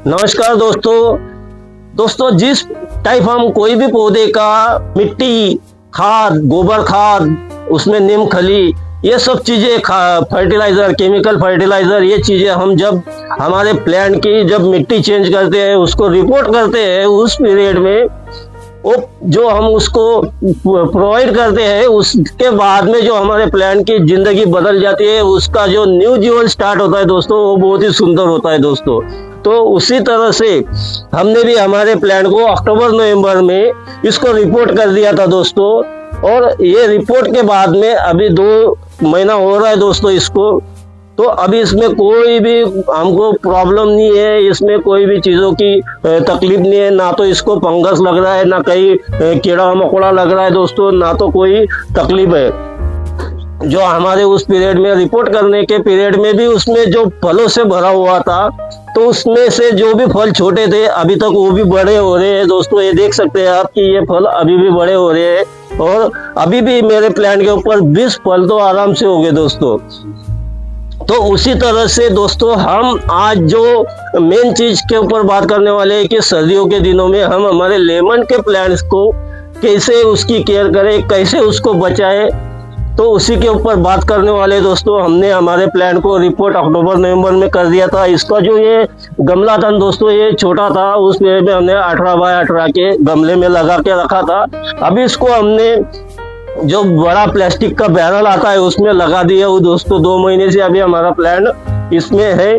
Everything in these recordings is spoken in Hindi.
नमस्कार दोस्तों जिस टाइप हम कोई भी पौधे का मिट्टी खाद गोबर खाद उसमें नीम खली ये सब चीजें फर्टिलाइजर केमिकल फर्टिलाइजर ये चीजें हम जब हमारे प्लांट की जब मिट्टी चेंज करते हैं उसको रिपोर्ट करते हैं उस पीरियड में वो जो हम उसको प्रोवाइड करते हैं उसके बाद में जो हमारे प्लांट की जिंदगी बदल जाती है उसका जो न्यू जीवन स्टार्ट होता है दोस्तों वो बहुत ही सुंदर होता है दोस्तों। तो उसी तरह से हमने भी हमारे प्लांट को अक्टूबर नवंबर में इसको रिपोर्ट कर दिया था दोस्तों। और ये रिपोर्ट के बाद में अभी 2 महीना हो रहा है दोस्तों इसको। तो अभी इसमें कोई भी हमको प्रॉब्लम नहीं है, इसमें कोई भी चीज़ों की तकलीफ नहीं है, ना तो इसको फंगस लग रहा है ना कहीं कीड़ा मकोड़ा लग रहा है दोस्तों, ना तो कोई तकलीफ है। जो हमारे उस पीरियड में रिपोर्ट करने के पीरियड में भी उसमें जो फलों से भरा हुआ था तो उसमें से जो भी फल छोटे थे अभी तक वो भी बड़े हो रहे हैं दोस्तों। ये देख सकते हैं आप कि ये फल अभी भी बड़े हो रहे हैं और अभी भी मेरे प्लांट के ऊपर 20 फल तो आराम से हो गए दोस्तों। तो उसी तरह से दोस्तों हम आज जो मेन चीज के ऊपर बात करने वाले हैं कि सर्दियों के दिनों में हम हमारे लेमन के प्लांट्स को कैसे उसकी केयर करें, कैसे उसको बचाएं, तो उसी के ऊपर बात करने वाले दोस्तों। हमने हमारे प्लांट को रिपोर्ट अक्टूबर नवंबर में कर दिया था। इसका जो ये गमला था दोस्तों ये छोटा था, उस में हमने 18 बाय 18 के गमले में लगा के रखा था। अभी इसको हमने जो बड़ा प्लास्टिक का बैरल आता है उसमें लगा दिया वो दोस्तों। 2 महीने से अभी हमारा प्लांट इसमें है।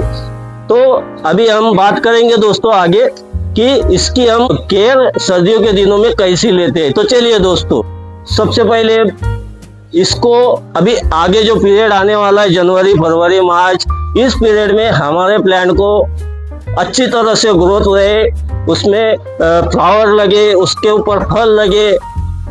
तो अभी हम बात करेंगे दोस्तों आगे कि इसकी हम केयर सर्दियों के दिनों में कैसी लेते हैं। तो चलिए दोस्तों, सबसे पहले इसको अभी आगे जो पीरियड आने वाला है जनवरी फरवरी मार्च, इस पीरियड में हमारे प्लांट को अच्छी तरह से ग्रोथ रहे, उसमें फ्लावर लगे, उसके ऊपर फल लगे,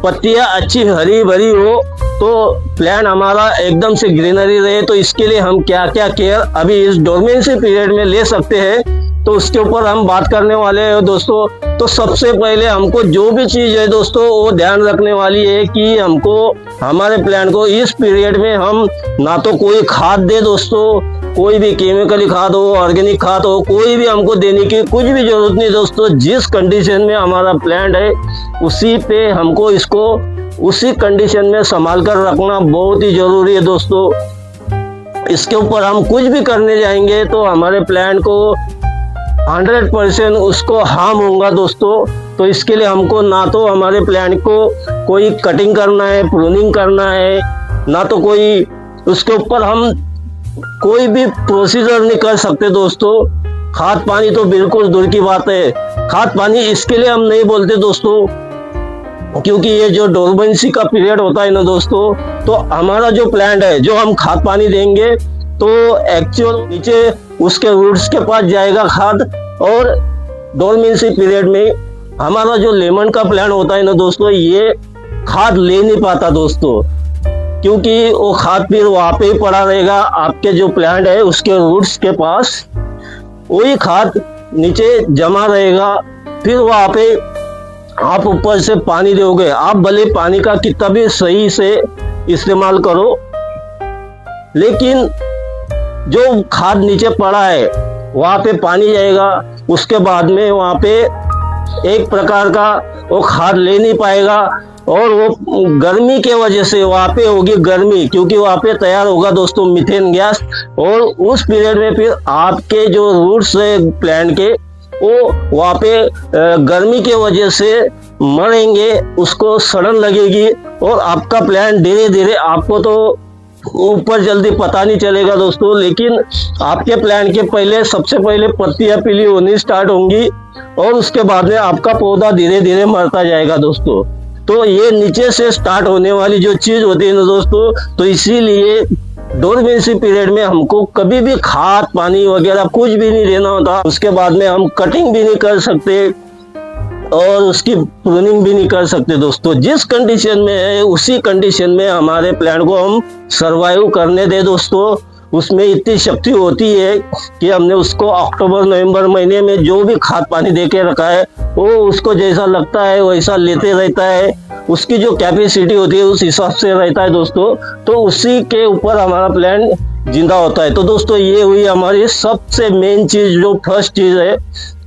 पत्तियां अच्छी हरी भरी हो, तो प्लांट हमारा एकदम से ग्रीनरी रहे। तो इसके लिए हम क्या क्या केयर अभी इस डोरमेंसी पीरियड में ले सकते हैं तो उसके ऊपर हम बात करने वाले हैं दोस्तों। तो सबसे पहले हमको जो भी चीज है दोस्तों वो ध्यान रखने वाली है कि हमको हमारे प्लांट को इस पीरियड में हम ना तो कोई खाद दे दोस्तों, कोई भी केमिकली खाद हो ऑर्गेनिक खाद हो, कोई भी हमको देने की कुछ भी जरूरत नहीं दोस्तों। जिस कंडीशन में हमारा प्लांट है उसी पे हमको इसको उसी कंडीशन में संभाल कर रखना बहुत ही जरूरी है दोस्तों। इसके ऊपर हम कुछ भी करने जाएंगे तो हमारे प्लांट को 100% उसको हार्म होगा दोस्तों। तो इसके लिए हमको ना तो हमारे प्लांट को कोई कटिंग करना है, प्रूनिंग करना है, ना तो कोई उसके ऊपर हम कोई भी प्रोसीजर नहीं कर सकते दोस्तों। खाद पानी तो बिल्कुल दूर की बात है। खाद पानी इसके लिए हम नहीं बोलते दोस्तों क्योंकि ये जो डोरमेंसी का पीरियड होता है ना दोस्तों, तो हमारा जो प्लांट है जो हम खाद पानी देंगे तो एक्चुअल नीचे उसके रूट्स के पास जाएगा खाद। और डोरमेंसी पीरियड में हमारा जो लेमन का प्लांट होता है ना दोस्तों ये खाद ले नहीं पाता दोस्तों, क्योंकि वो खाद फिर वहां पे ही पड़ा रहेगा आपके जो प्लांट है उसके रूट्स के पास, वही खाद नीचे जमा रहेगा। फिर वहां पे आप ऊपर से पानी दोगे, आप भले पानी का कितना भी सही से इस्तेमाल करो, लेकिन जो खाद नीचे पड़ा है वहां पे पानी जाएगा, उसके बाद में वहां पे एक प्रकार का वो खाद ले नहीं पाएगा। और वो गर्मी के वजह से वहां पे होगी गर्मी, क्योंकि वहां पे तैयार होगा दोस्तों मीथेन गैस। और उस पीरियड में फिर आपके जो रूट्स है प्लांट के वो वहां पे गर्मी के वजह से मरेंगे, उसको सड़न लगेगी और आपका प्लांट धीरे धीरे आपको तो ऊपर जल्दी पता नहीं चलेगा दोस्तों, लेकिन आपके प्लांट के पहले सबसे पहले पत्तियां पीली होनी स्टार्ट होंगी और उसके बाद में आपका पौधा धीरे धीरे मरता जाएगा दोस्तों। तो ये नीचे से स्टार्ट होने वाली जो चीज होती है ना दोस्तों, तो इसीलिए डोरमेंसी पीरियड में हमको कभी भी खाद पानी वगैरह कुछ भी नहीं देना होता। उसके बाद में हम कटिंग भी नहीं कर सकते और उसकी प्रूनिंग भी नहीं कर सकते दोस्तों। जिस कंडीशन में है उसी कंडीशन में हमारे प्लांट को हम सरवाइव करने दे दोस्तों। उसमें इतनी शक्ति होती है कि हमने उसको अक्टूबर नवंबर महीने में जो भी खाद पानी दे के रखा है वो उसको जैसा लगता है वैसा लेते रहता है, उसकी जो कैपेसिटी होती है उस हिसाब से रहता है दोस्तों। तो उसी के ऊपर हमारा प्लांट जिंदा होता है। तो दोस्तों ये हुई हमारी सबसे मेन चीज, जो फर्स्ट चीज है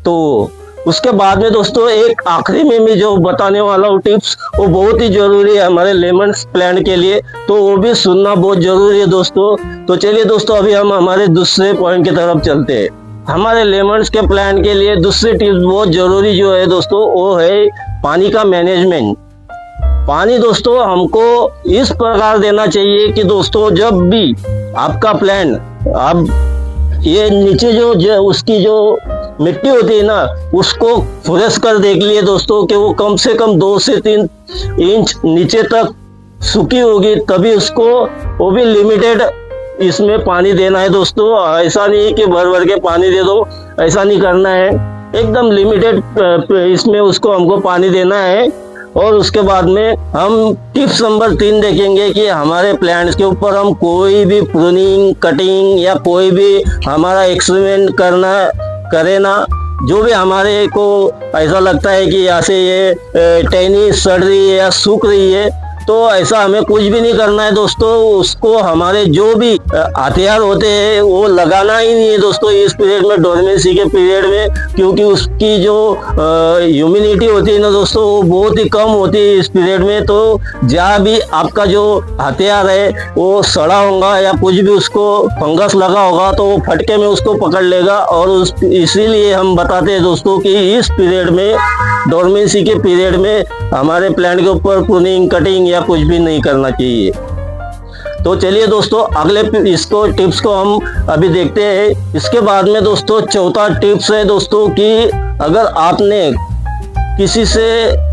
तो उसके बाद में दोस्तों एक आखिरी में मैं जो बताने वाला हूँ टिप्स, वो बहुत ही जरूरी है हमारे लेमन प्लांट के लिए, तो वो भी सुनना बहुत जरूरी है दोस्तों। तो चलिए दोस्तों अभी हम हमारे दूसरे पॉइंट की तरफ चलते हैं। हमारे लेमन्स के प्लांट के लिए दूसरी टिप्स बहुत जरूरी जो है दोस्तों, वो है पानी का मैनेजमेंट। पानी दोस्तों हमको इस प्रकार देना चाहिए कि दोस्तों जब भी आपका प्लांट, आप ये नीचे जो उसकी जो मिट्टी होती है ना, उसको फ्रेश कर देख लिए दोस्तों कि वो कम से कम 2 से 3 इंच नीचे तक सूखी होगी, तभी उसको वो भी लिमिटेड इसमें पानी देना है दोस्तों। ऐसा नहीं कि भर भर के पानी दे दो, ऐसा नहीं करना है, एकदम लिमिटेड इसमें उसको हमको पानी देना है। और उसके बाद में हम टिप्स नंबर 3 देखेंगे कि हमारे प्लांट्स के ऊपर हम कोई भी प्रूनिंग, कटिंग या कोई भी हमारा एक्सपेरिमेंट करे ना। जो भी हमारे को ऐसा लगता है कि यहाँ से ये टहनी सड़ रही है या सूख रही है, तो ऐसा हमें कुछ भी नहीं करना है दोस्तों। उसको हमारे जो भी हथियार होते हैं वो लगाना ही नहीं है दोस्तों इस पीरियड में, डोरमेंसी के पीरियड में, क्योंकि उसकी जो ह्यूमिडिटी होती है ना दोस्तों, वो बहुत ही कम होती है इस पीरियड में। तो जहाँ भी आपका जो हथियार है वो सड़ा होगा या कुछ भी उसको फंगस लगा होगा, तो वो फटके में उसको पकड़ लेगा। और इसीलिए हम बताते हैं दोस्तों कि इस पीरियड में, डोरमेंसी के पीरियड में, हमारे प्लांट के ऊपर प्रूनिंग, कटिंग या कुछ भी नहीं करना चाहिए। तो चलिए दोस्तों अगले इसको टिप्स को हम अभी देखते हैं। इसके बाद में दोस्तों चौथा टिप्स है दोस्तों कि अगर आपने किसी से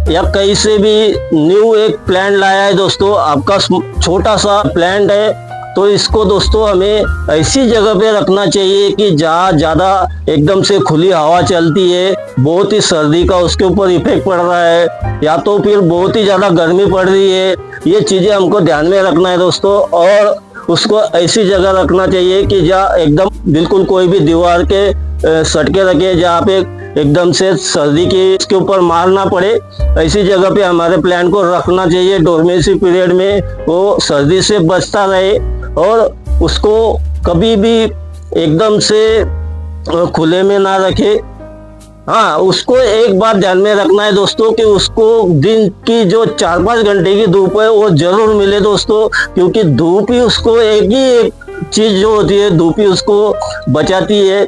या कहीं से भी न्यू एक प्लांट लाया है दोस्तों, आपका छोटा सा प्लांट है, तो इसको दोस्तों हमें ऐसी जगह पे रखना चाहिए कि जहाँ ज़्यादा एकदम से खुली हवा चलती है, बहुत ही सर्दी का उसके ऊपर इफेक्ट पड़ रहा है, या तो फिर बहुत ही ज़्यादा गर्मी पड़ रही है। ये चीज़ें हमको ध्यान में रखना है दोस्तों। और उसको ऐसी जगह रखना चाहिए कि जहाँ एकदम बिल्कुल कोई भी दीवार के सटके रखे, जहाँ पे एकदम से सर्दी की इसके ऊपर मार ना पड़े, ऐसी जगह पे हमारे प्लांट को रखना चाहिए। डोरमेंसी पीरियड में वो सर्दी से बचता रहे और उसको कभी भी एकदम से खुले में ना रखे। हाँ, उसको एक बात ध्यान में रखना है दोस्तों कि उसको दिन की जो 4-5 घंटे की धूप है वो जरूर मिले दोस्तों, क्योंकि धूप ही उसको एक चीज जो होती है, धूप ही उसको बचाती है।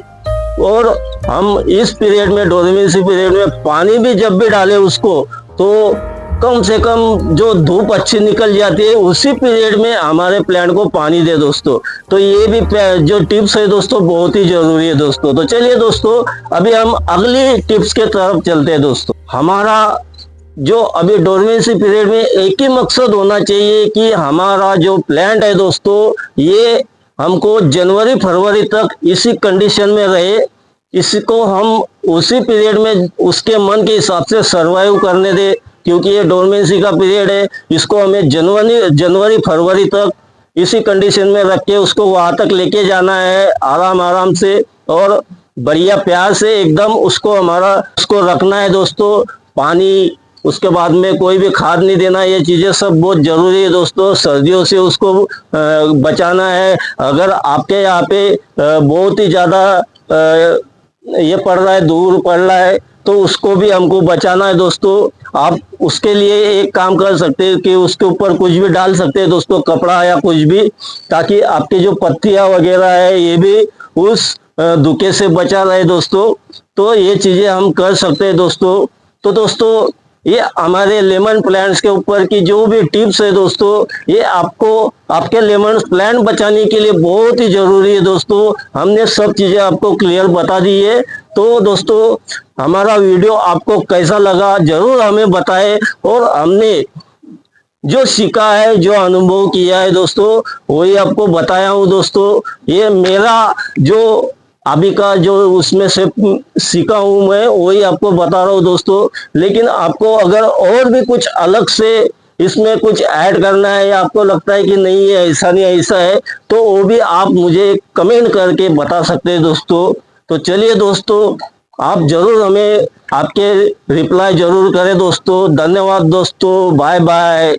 और हम इस पीरियड में, डोरमेंसी पीरियड में, पानी भी जब भी डालें उसको, तो कम से कम जो धूप अच्छी निकल जाती है उसी पीरियड में हमारे प्लांट को पानी दे दोस्तों। तो ये भी जो टिप्स है दोस्तों बहुत ही जरूरी है दोस्तों। तो चलिए दोस्तों अभी हम अगली टिप्स के तरफ चलते हैं दोस्तों। हमारा जो अभी डोरमेंसी पीरियड में एक ही मकसद होना चाहिए कि हमारा जो प्लांट है दोस्तों, ये हमको जनवरी फरवरी तक इसी कंडीशन में रहे, इसको हम उसी पीरियड में उसके मन के हिसाब से सर्वाइव करने दे, क्योंकि ये डोरमेंसी का पीरियड है। इसको हमें जनवरी फरवरी तक इसी कंडीशन में रख के उसको वहां तक लेके जाना है आराम से, और बढ़िया प्यार से एकदम उसको रखना है दोस्तों। पानी, उसके बाद में कोई भी खाद नहीं देना, ये चीजें सब बहुत जरूरी है दोस्तों। सर्दियों से उसको बचाना है। अगर आपके यहाँ पे बहुत ही ज्यादा ये पड़ रहा है, दूर पड़ रहा है, तो उसको भी हमको बचाना है दोस्तों। आप उसके लिए एक काम कर सकते हैं कि उसके ऊपर कुछ भी डाल सकते हैं दोस्तों, कपड़ा या कुछ भी, ताकि आपकी जो पत्तियां वगैरह है ये भी उस धुके से बचा रहे दोस्तों। तो ये चीजें हम कर सकते हैं दोस्तों। तो दोस्तों ये हमारे लेमन प्लांट्स के ऊपर की जो भी टिप्स है दोस्तों, ये आपको आपके लेमन प्लांट बचाने के लिए बहुत ही जरूरी है दोस्तों। हमने सब चीजें आपको क्लियर बता दी है। तो दोस्तों हमारा वीडियो आपको कैसा लगा जरूर हमें बताएं, और हमने जो सीखा है, जो अनुभव किया है दोस्तों, वही आपको बताया हूँ दोस्तों। ये मेरा जो अभी का जो उसमें से सीखा हूँ मैं, वही आपको बता रहा हूँ दोस्तों। लेकिन आपको अगर और भी कुछ अलग से इसमें कुछ ऐड करना है, या आपको लगता है कि नहीं ये ऐसा नहीं ऐसा है, तो वो भी आप मुझे कमेंट करके बता सकते हैं दोस्तों। तो चलिए दोस्तों, आप जरूर हमें आपके रिप्लाई जरूर करें दोस्तों। धन्यवाद दोस्तों, बाय बाय।